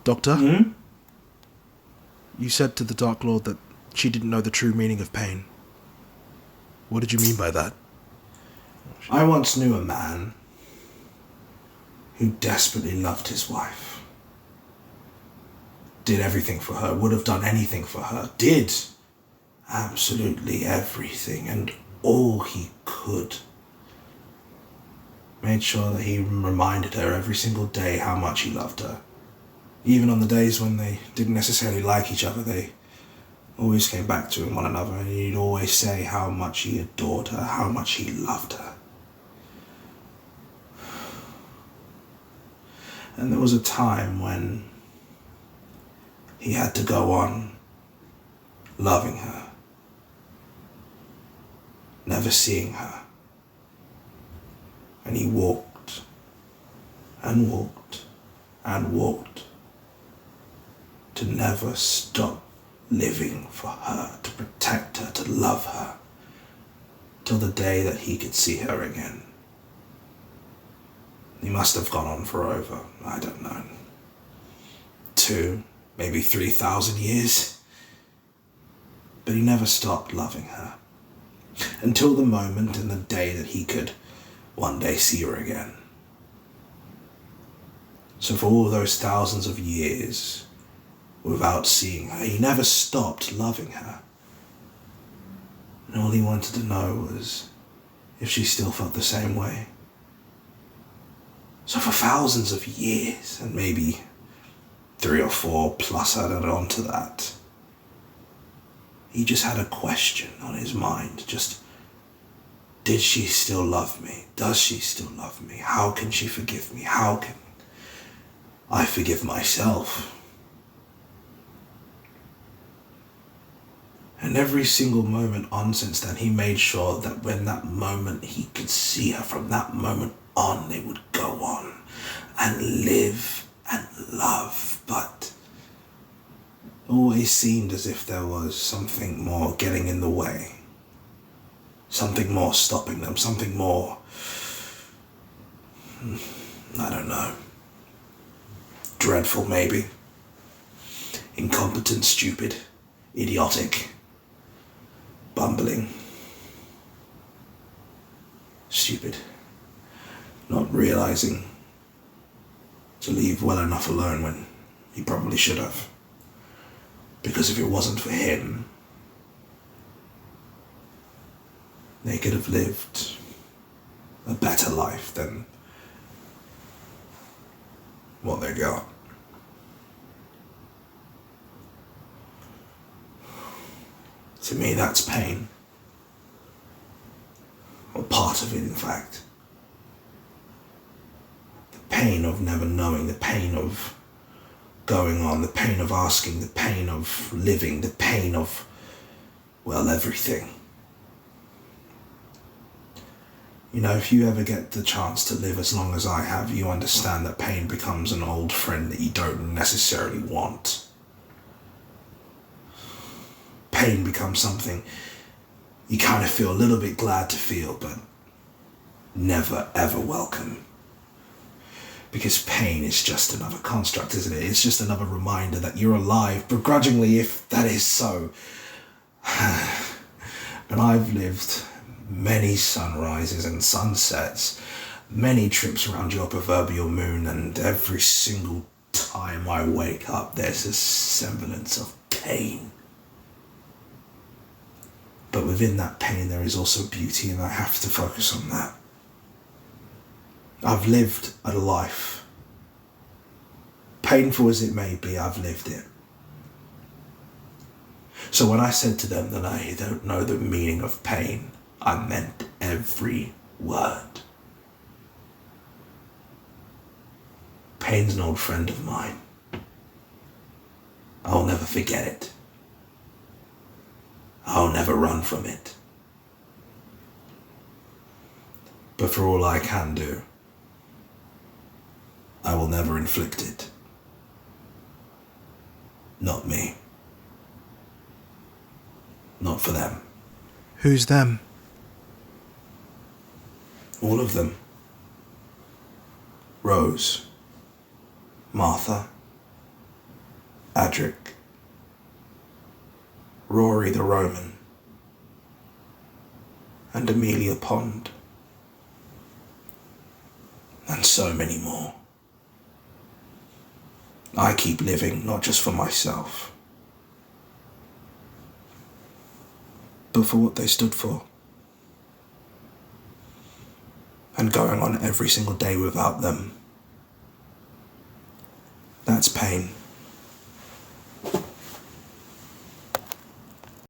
Doctor? Hmm? You said to the Dark Lord that she didn't know the true meaning of pain. What did you mean by that? I once knew a man who desperately loved his wife. Did everything for her, would have done anything for her, did absolutely everything and all he could. Made sure that he reminded her every single day how much he loved her. Even on the days when they didn't necessarily like each other, they always came back to one another, and he'd always say how much he adored her, how much he loved her. And there was a time when he had to go on loving her, never seeing her. And he walked and walked and walked to never stop living for her, to protect her, to love her, till the day that he could see her again. He must have gone on for over, I don't know, 2, maybe 3,000 years. But he never stopped loving her, until the moment and the day that he could one day see her again. So for all those thousands of years, without seeing her, he never stopped loving her. And all he wanted to know was if she still felt the same way. So for thousands of years, and maybe 3 or 4 plus added on to that, he just had a question on his mind. Just, did she still love me? Does she still love me? How can she forgive me? How can I forgive myself? And every single moment on since then, he made sure that when that moment he could see her, from that moment on, they would go on and live and love. But it always seemed as if there was something more getting in the way. Something more stopping them, something more, I don't know, dreadful maybe, incompetent, stupid, idiotic, bumbling, stupid, not realizing to leave well enough alone when he probably should have. Because if it wasn't for him, they could have lived a better life than what they got. To me, that's pain. Or part of it, in fact. The pain of never knowing, the pain of going on, the pain of asking, the pain of living, the pain of, well, everything. You know, if you ever get the chance to live as long as I have, you understand that pain becomes an old friend that you don't necessarily want. Pain becomes something you kind of feel a little bit glad to feel, but never ever welcome. Because pain is just another construct, isn't it? It's just another reminder that you're alive, begrudgingly, if that is so. And I've lived many sunrises and sunsets, many trips around your proverbial moon, and every single time I wake up, there's a semblance of pain. But within that pain, there is also beauty, and I have to focus on that. I've lived a life. Painful as it may be, I've lived it. So when I said to them that I don't know the meaning of pain, I meant every word. Pain's an old friend of mine. I'll never forget it. I'll never run from it. But for all I can do, I will never inflict it. Not me. Not for them. Who's them? All of them. Rose, Martha, Adric, Rory the Roman, and Amelia Pond, and so many more. I keep living not just for myself, but for what they stood for. And going on every single day without them, that's pain.